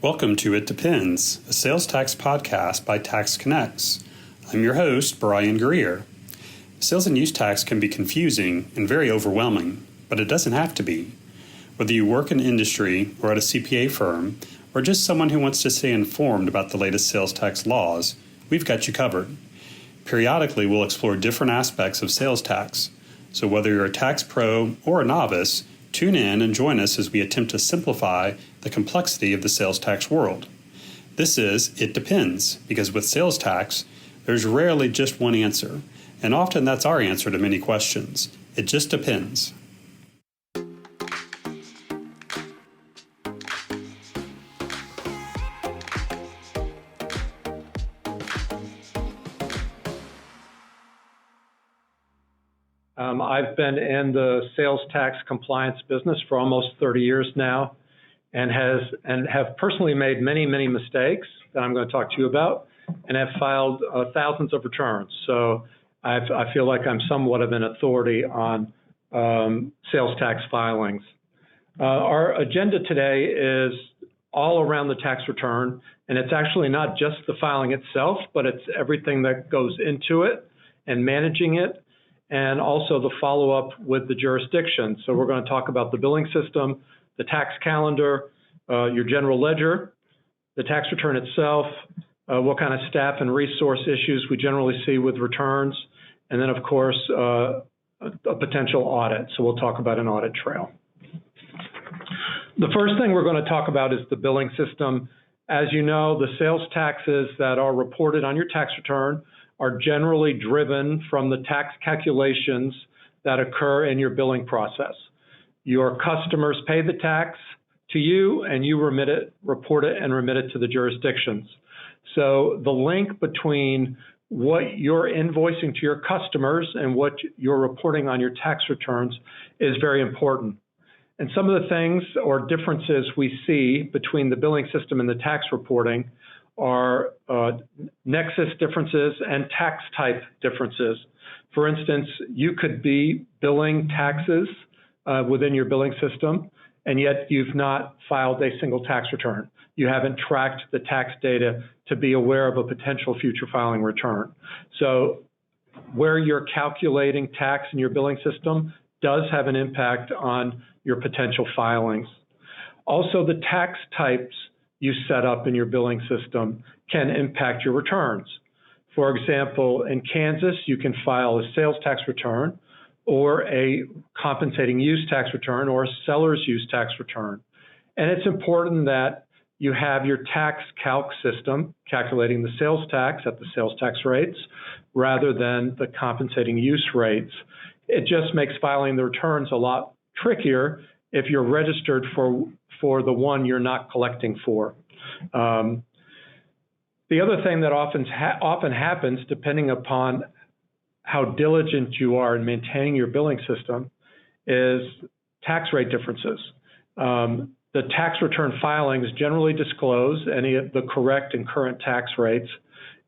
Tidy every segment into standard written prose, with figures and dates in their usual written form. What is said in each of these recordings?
Welcome to It Depends, a sales tax podcast by TaxConnex. I'm your host, Brian Greer. Sales and use tax can be confusing and very overwhelming, but it doesn't have to be. Whether you work in industry or at a CPA firm, or just someone who wants to stay informed about the latest sales tax laws, we've got you covered. Periodically, we'll explore different aspects of sales tax. So whether you're a tax pro or a novice, tune in and join us as we attempt to simplify the complexity of the sales tax world. This is It Depends, because with sales tax, there's rarely just one answer, and often that's our answer to many questions. It just depends. I've been in the sales tax compliance business for almost 30 years now, and have personally made many mistakes that I'm going to talk to you about, and have filed thousands of returns. So I feel like I'm somewhat of an authority on sales tax filings. Our agenda today is all around the tax return, and it's actually not just the filing itself, but it's everything that goes into it and managing it, and also the follow-up with the jurisdiction. So we're going to talk about the billing system, the tax calendar, your general ledger, the tax return itself, what kind of staff and resource issues we generally see with returns, and then, of course, a potential audit. So we'll talk about an audit trail. The first thing we're going to talk about is the billing system. As you know, the sales taxes that are reported on your tax return are generally driven from the tax calculations that occur in your billing process. Your customers pay the tax to you, and you report it and remit it to the jurisdictions. So the link between what you're invoicing to your customers and what you're reporting on your tax returns is very important. And some of the things or differences we see between the billing system and the tax reporting are nexus differences and tax type differences. For instance, you could be billing taxes within your billing system, and yet you've not filed a single tax return. You haven't tracked the tax data to be aware of a potential future filing return. So where you're calculating tax in your billing system does have an impact on your potential filings. Also, the tax types you set up in your billing system can impact your returns. For example, in Kansas, you can file a sales tax return or a compensating use tax return or a seller's use tax return. And it's important that you have your tax calc system calculating the sales tax at the sales tax rates rather than the compensating use rates. It just makes filing the returns a lot trickier if you're registered for the one you're not collecting for. The other thing that often happens, depending upon how diligent you are in maintaining your billing system, is tax rate differences. The tax return filings generally disclose any of the correct and current tax rates.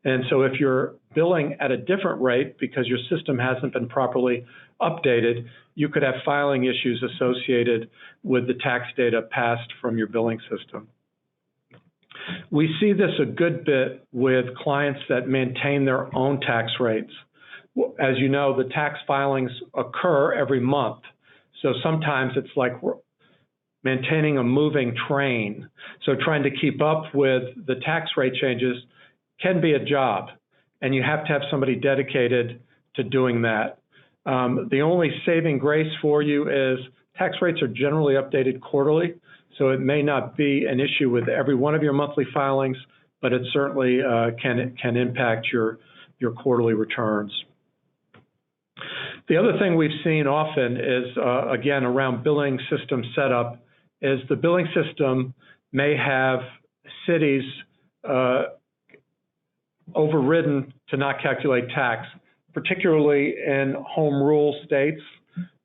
And so if you're billing at a different rate because your system hasn't been properly updated, you could have filing issues associated with the tax data passed from your billing system. We see this a good bit with clients that maintain their own tax rates. As you know, the tax filings occur every month. So sometimes it's like we're maintaining a moving train. So trying to keep up with the tax rate changes can be a job, and you have to have somebody dedicated to doing that. The only saving grace for you is tax rates are generally updated quarterly, so it may not be an issue with every one of your monthly filings, but it certainly can impact your quarterly returns. The other thing we've seen often is, again, around billing system setup, is the billing system may have cities overridden to not calculate tax, particularly in home rule states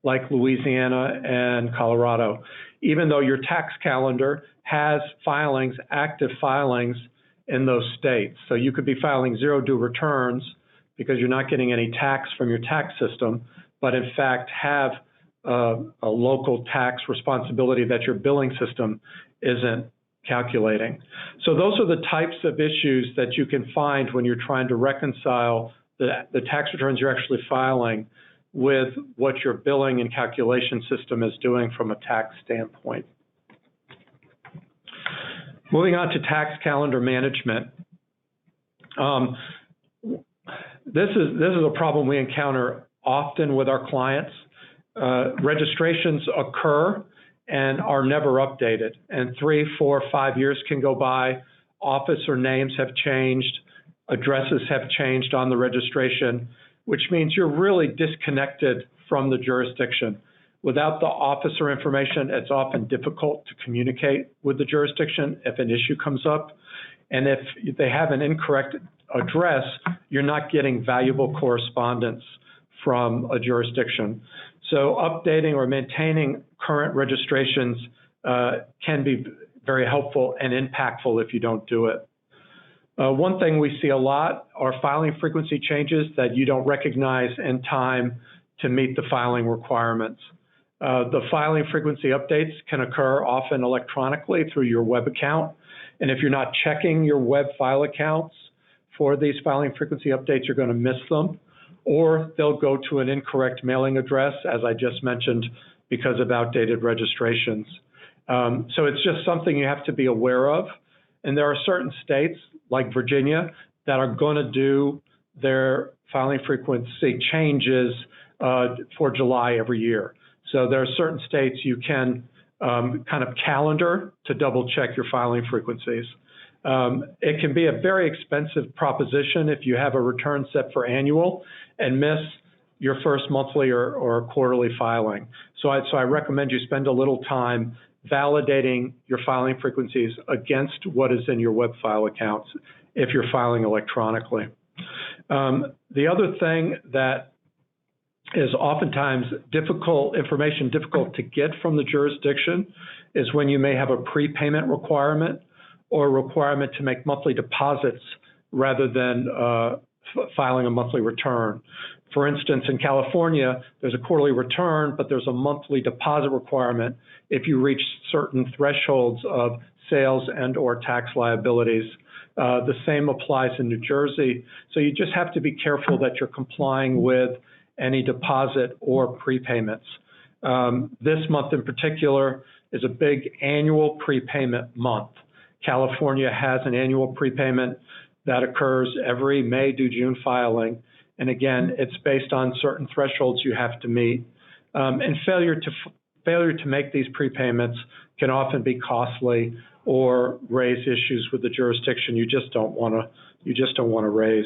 like Louisiana and Colorado, even though your tax calendar has filings, active filings in those states. So you could be filing zero due returns because you're not getting any tax from your tax system, but in fact have a local tax responsibility that your billing system isn't calculating. So those are the types of issues that you can find when you're trying to reconcile the tax returns you're actually filing with what your billing and calculation system is doing from a tax standpoint. Moving on to tax calendar management. This is a problem we encounter often with our clients. Registrations occur and are never updated. And 3, 4, 5 years can go by. Officer names have changed. Addresses have changed on the registration, which means you're really disconnected from the jurisdiction. Without the officer information, it's often difficult to communicate with the jurisdiction if an issue comes up. And if they have an incorrect address, you're not getting valuable correspondence from a jurisdiction. So updating or maintaining current registrations can be very helpful and impactful if you don't do it. One thing we see a lot are filing frequency changes that you don't recognize in time to meet the filing requirements. The filing frequency updates can occur often electronically through your web account. And if you're not checking your web file accounts for these filing frequency updates, you're going to miss them. Or they'll go to an incorrect mailing address, as I just mentioned, because of outdated registrations. So it's just something you have to be aware of. And there are certain states, like Virginia, that are going to do their filing frequency changes for July every year. So there are certain states you can kind of calendar to double check your filing frequencies. It can be a very expensive proposition if you have a return set for annual and miss your first monthly or quarterly filing. So I recommend you spend a little time validating your filing frequencies against what is in your web file accounts if you're filing electronically. The other thing that is oftentimes difficult to get from the jurisdiction is when you may have a prepayment requirement or a requirement to make monthly deposits rather than filing a monthly return. For instance, in California, there's a quarterly return, but there's a monthly deposit requirement if you reach certain thresholds of sales and or tax liabilities. The same applies in New Jersey. So you just have to be careful that you're complying with any deposit or prepayments. This month in particular is a big annual prepayment month. California has an annual prepayment that occurs every May due June filing. And again, it's based on certain thresholds you have to meet. And failure to make these prepayments can often be costly or raise issues with the jurisdiction you just don't want to raise.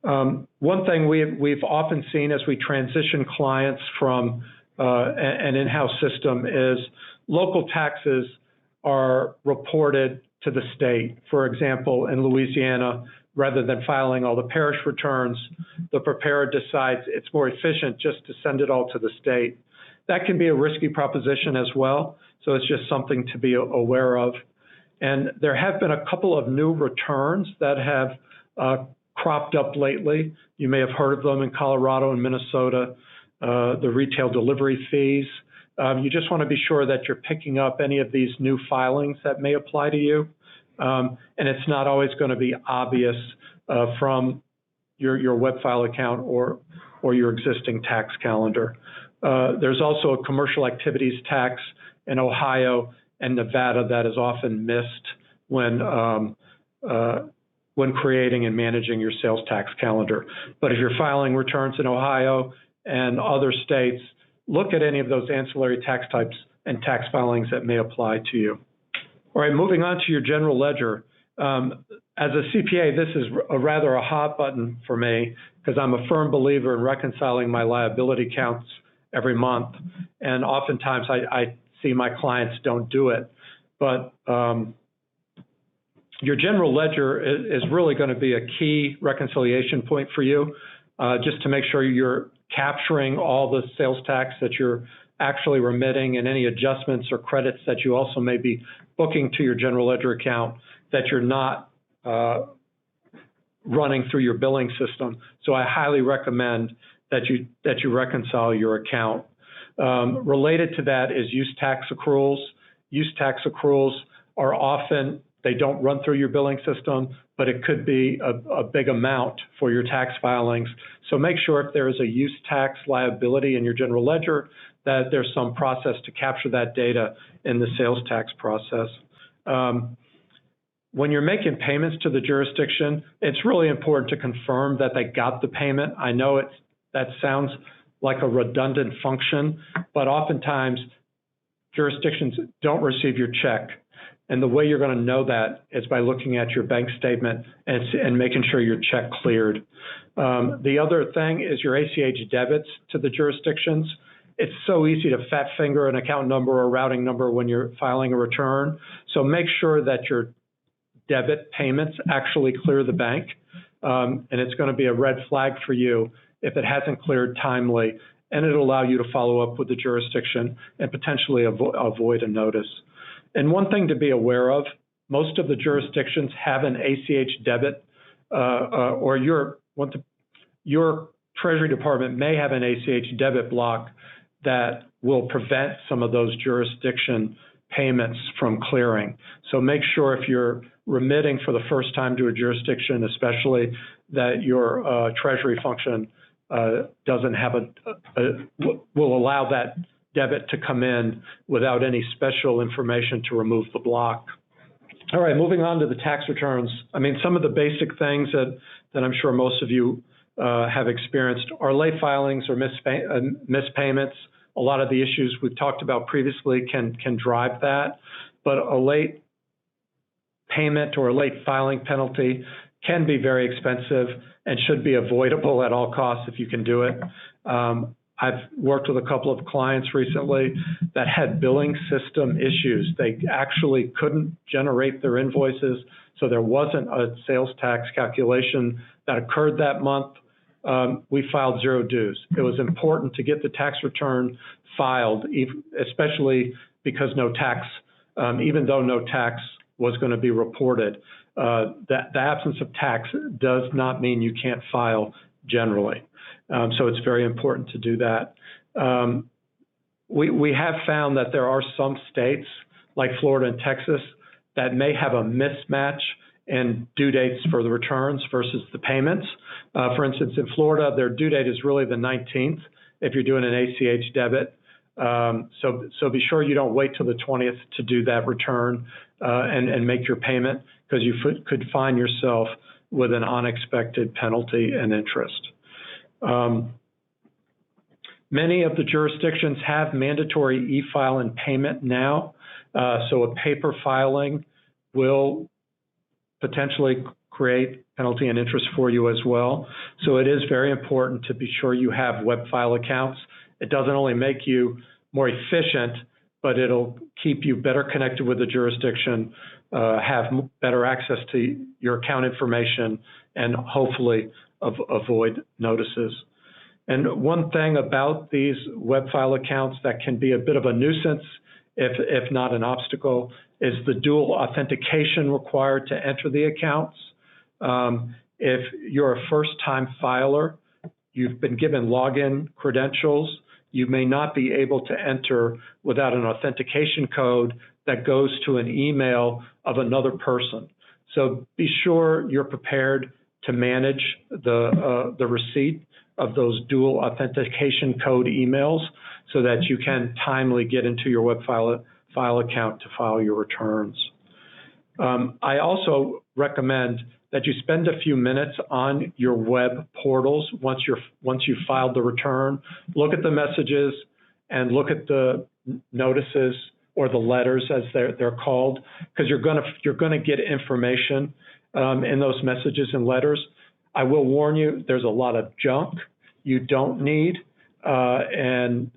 One thing we've often seen as we transition clients from an in-house system is local taxes are reported to the state. For example, in Louisiana, rather than filing all the parish returns, the preparer decides it's more efficient just to send it all to the state. That can be a risky proposition as well, so it's just something to be aware of. And there have been a couple of new returns that have cropped up lately. You may have heard of them in Colorado and Minnesota, the retail delivery fees. You just want to be sure that you're picking up any of these new filings that may apply to you. And it's not always going to be obvious from your web file account or your existing tax calendar. There's also a commercial activities tax in Ohio and Nevada that is often missed when creating and managing your sales tax calendar. But if you're filing returns in Ohio and other states, look at any of those ancillary tax types and tax filings that may apply to you. All right, moving on to your general ledger. As a CPA, this is rather a hot button for me because I'm a firm believer in reconciling my liability counts every month. And oftentimes I see my clients don't do it. But your general ledger is really going to be a key reconciliation point for you, just to make sure you're capturing all the sales tax that you're actually remitting and any adjustments or credits that you also may be booking to your general ledger account that you're not running through your billing system. So I highly recommend that you reconcile your account. Related to that is use tax accruals. Use tax accruals are often, they don't run through your billing system, but it could be a big amount for your tax filings. So make sure if there is a use tax liability in your general ledger, that there's some process to capture that data in the sales tax process. When you're making payments to the jurisdiction, it's really important to confirm that they got the payment. I know that sounds like a redundant function, but oftentimes jurisdictions don't receive your check. And the way you're going to know that is by looking at your bank statement and making sure your check cleared. The other thing is your ACH debits to the jurisdictions. It's so easy to fat finger an account number or routing number when you're filing a return. So make sure that your debit payments actually clear the bank. And it's going to be a red flag for you if it hasn't cleared timely, and it'll allow you to follow up with the jurisdiction and potentially avoid a notice. And one thing to be aware of, most of the jurisdictions have an ACH debit, or your Treasury Department may have an ACH debit block that will prevent some of those jurisdiction payments from clearing. So make sure if you're remitting for the first time to a jurisdiction, especially, that your Treasury function doesn't have will allow that debit to come in without any special information to remove the block. All right, moving on to the tax returns. I mean, some of the basic things that I'm sure most of you have experienced are late filings or missed payments. A lot of the issues we've talked about previously can drive that, but a late payment or a late filing penalty can be very expensive and should be avoidable at all costs if you can do it. I've worked with a couple of clients recently that had billing system issues. They actually couldn't generate their invoices, so there wasn't a sales tax calculation that occurred that month. We filed zero dues. It was important to get the tax return filed, especially because no tax, even though no tax was going to be reported. The absence of tax does not mean you can't file generally. So it's very important to do that. We have found that there are some states, like Florida and Texas, that may have a mismatch in due dates for the returns versus the payments. For instance, in Florida, their due date is really the 19th if you're doing an ACH debit. So be sure you don't wait till the 20th to do that return and make your payment, because you could find yourself with an unexpected penalty and interest. Many of the jurisdictions have mandatory e-file and payment now, so a paper filing will potentially create penalty and interest for you as well. So it is very important to be sure you have web file accounts. It doesn't only make you more efficient, but it'll keep you better connected with the jurisdiction, have better access to your account information, and hopefully avoid notices. And one thing about these web file accounts that can be a bit of a nuisance, if not an obstacle, is the dual authentication required to enter the accounts. If you're a first-time filer, you've been given login credentials, you may not be able to enter without an authentication code that goes to an email of another person. So be sure you're prepared to manage the receipt of those dual authentication code emails so that you can timely get into your web file account to file your returns. I also recommend that you spend a few minutes on your web portals once you've filed the return. Look at the messages and look at the notices or the letters, as they're called, because you're gonna get information in those messages and letters. I will warn you, there's a lot of junk you don't need, and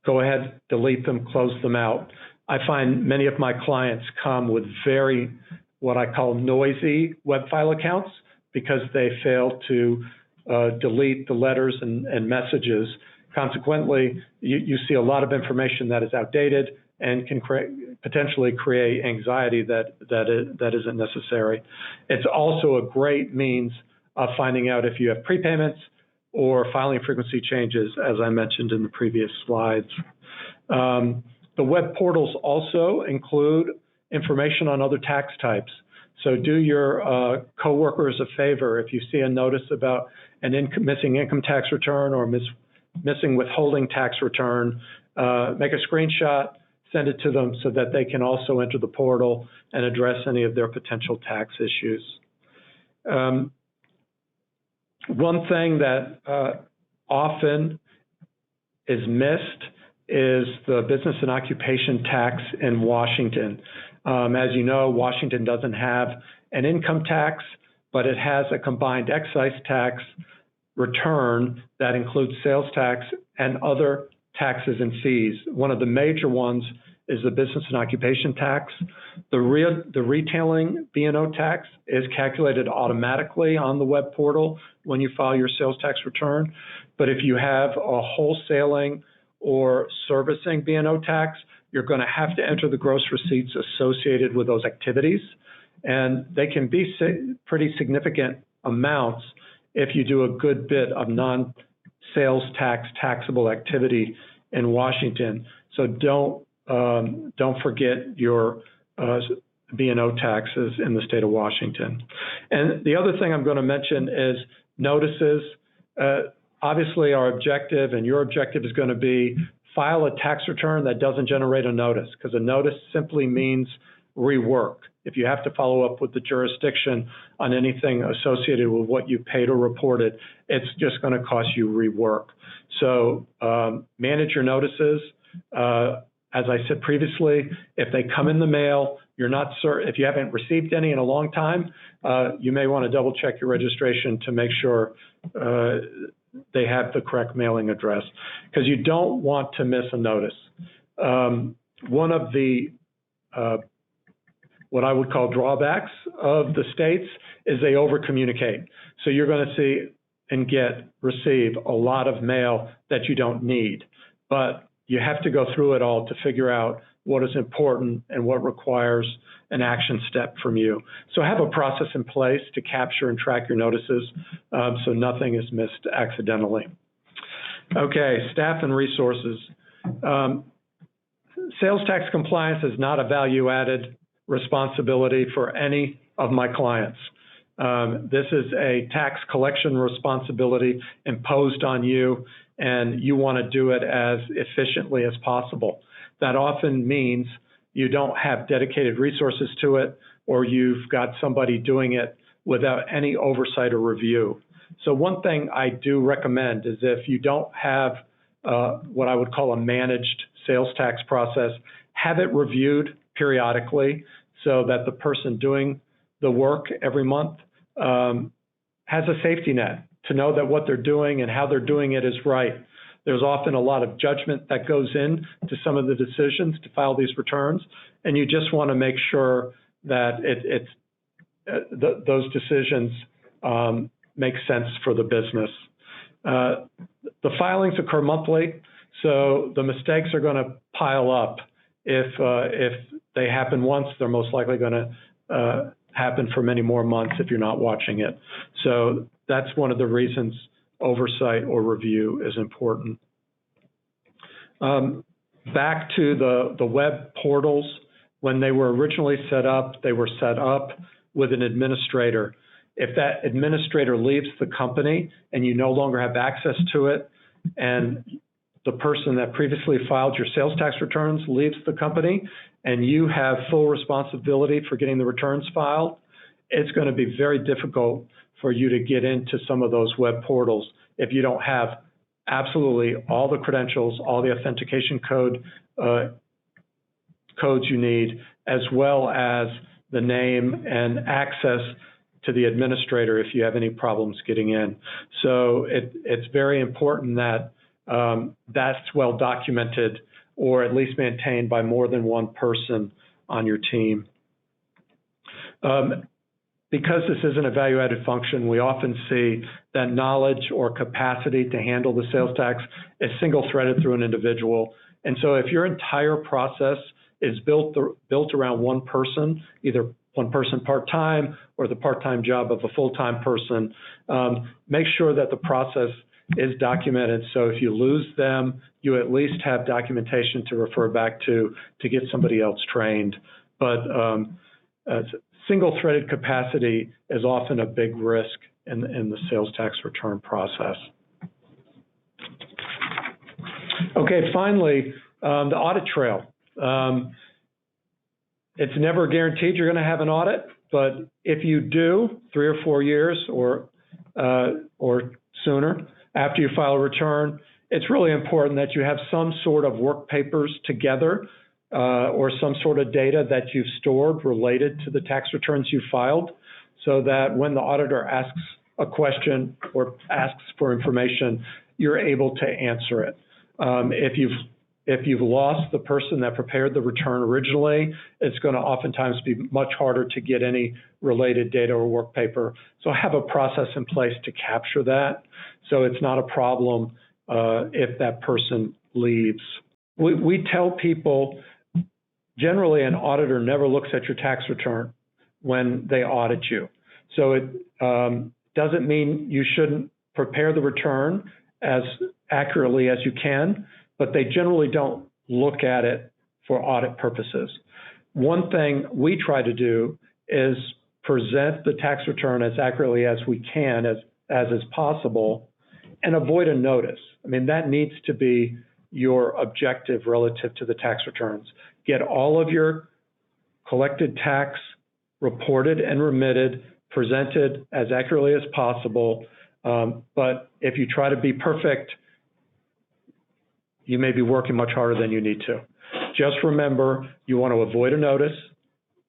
go ahead, delete them, close them out. I find many of my clients come with very, what I call noisy web file accounts, because they fail to delete the letters and messages. Consequently, you see a lot of information that is outdated and can potentially create anxiety that isn't necessary. It's also a great means of finding out if you have prepayments or filing frequency changes, as I mentioned in the previous slides. The web portals also include information on other tax types. So do your coworkers a favor. If you see a notice about an missing income tax return or missing withholding tax return, make a screenshot, send it to them so that they can also enter the portal and address any of their potential tax issues. One thing that often is missed is the business and occupation tax in Washington. As you know, Washington doesn't have an income tax, but it has a combined excise tax return that includes sales tax and other taxes and fees. One of the major ones is the business and occupation tax. The retailing B&O tax is calculated automatically on the web portal when you file your sales tax return. But if you have a wholesaling or servicing B&O tax, you're going to have to enter the gross receipts associated with those activities. And they can be pretty significant amounts if you do a good bit of non-sales tax taxable activity in Washington. So don't forget your B&O taxes in the state of Washington. And the other thing I'm going to mention is notices. Obviously, our objective and your objective is going to be file a tax return that doesn't generate a notice, because a notice simply means rework. If you have to follow up with the jurisdiction on anything associated with what you paid or reported, it's just going to cost you rework. So manage your notices. As I said previously, if they come in the mail, you're not certain, if you haven't received any in a long time, you may want to double check your registration to make sure they have the correct mailing address, because you don't want to miss a notice. One of the what I would call drawbacks of the states is they over-communicate. So you're going to see and receive a lot of mail that you don't need, but you have to go through it all to figure out what is important and what requires an action step from you. So have a process in place to capture and track your notices so nothing is missed accidentally. Okay, staff and resources. Sales tax compliance is not a value-added responsibility for any of my clients. This is a tax collection responsibility imposed on you, and you want to do it as efficiently as possible. That often means you don't have dedicated resources to it, or you've got somebody doing it without any oversight or review. So one thing I do recommend is if you don't have what I would call a managed sales tax process, have it reviewed periodically so that the person doing the work every month has a safety net to know that what they're doing and how they're doing it is right. There's often a lot of judgment that goes in to some of the decisions to file these returns, and you just want to make sure that those decisions make sense for the business. The filings occur monthly, so the mistakes are going to pile up. If they happen once, they're most likely going to happen for many more months if you're not watching it. So that's one of the reasons oversight or review is important. Back to the web portals, when they were originally set up, they were set up with an administrator. If that administrator leaves the company and you no longer have access to it, and the person that previously filed your sales tax returns leaves the company, and you have full responsibility for getting the returns filed, it's going to be very difficult for you to get into some of those web portals if you don't have absolutely all the credentials, all the authentication codes you need, as well as the name and access to the administrator if you have any problems getting in. So it's very important that that's well documented, or at least maintained by more than one person on your team. Because this isn't a value-added function, we often see that knowledge or capacity to handle the sales tax is single-threaded through an individual. And so if your entire process is built around one person, either one person part-time or the part-time job of a full-time person, make sure that the process is documented. So if you lose them, you at least have documentation to refer back to get somebody else trained but single-threaded capacity is often a big risk in the sales tax return process. Okay, finally, the audit trail. It's never guaranteed you're going to have an audit, but if you do, 3 or 4 years or sooner after you file a return, it's really important that you have some sort of work papers together or some sort of data that you've stored related to the tax returns you filed, so that when the auditor asks a question or asks for information, you're able to answer it. If you've lost the person that prepared the return originally, it's going to oftentimes be much harder to get any related data or work paper. So have a process in place to capture that, so it's not a problem if that person leaves. We tell people, generally an auditor never looks at your tax return when they audit you. So it doesn't mean you shouldn't prepare the return as accurately as you can, but they generally don't look at it for audit purposes. One thing we try to do is present the tax return as accurately as we can, as is possible, and avoid a notice. I mean, that needs to be your objective relative to the tax returns. Get all of your collected tax reported and remitted, presented as accurately as possible. But if you try to be perfect, you may be working much harder than you need to. Just remember, you want to avoid a notice,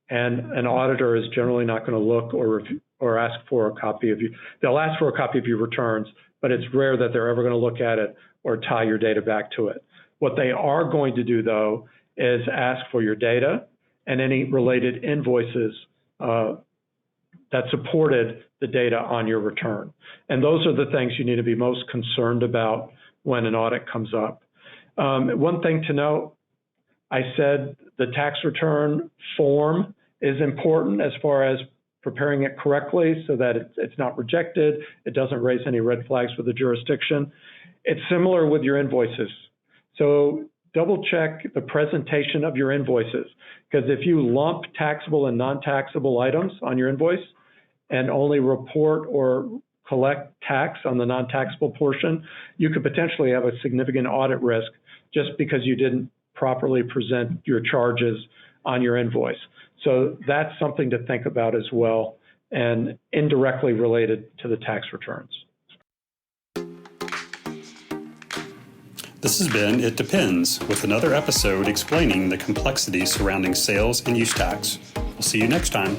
and an auditor is generally not going to look or ask for a copy of you. They'll ask for a copy of your returns, but it's rare that they're ever going to look at it or tie your data back to it. What they are going to do, though, is ask for your data and any related invoices that supported the data on your return. And those are the things you need to be most concerned about when an audit comes up. One thing to note, I said the tax return form is important as far as preparing it correctly so that it's not rejected, it doesn't raise any red flags for the jurisdiction. It's similar with your invoices. So double check the presentation of your invoices, because if you lump taxable and non-taxable items on your invoice and only report or collect tax on the non-taxable portion, you could potentially have a significant audit risk just because you didn't properly present your charges on your invoice. So that's something to think about as well, and indirectly related to the tax returns. This has been It Depends, with another episode explaining the complexities surrounding sales and use tax. We'll see you next time.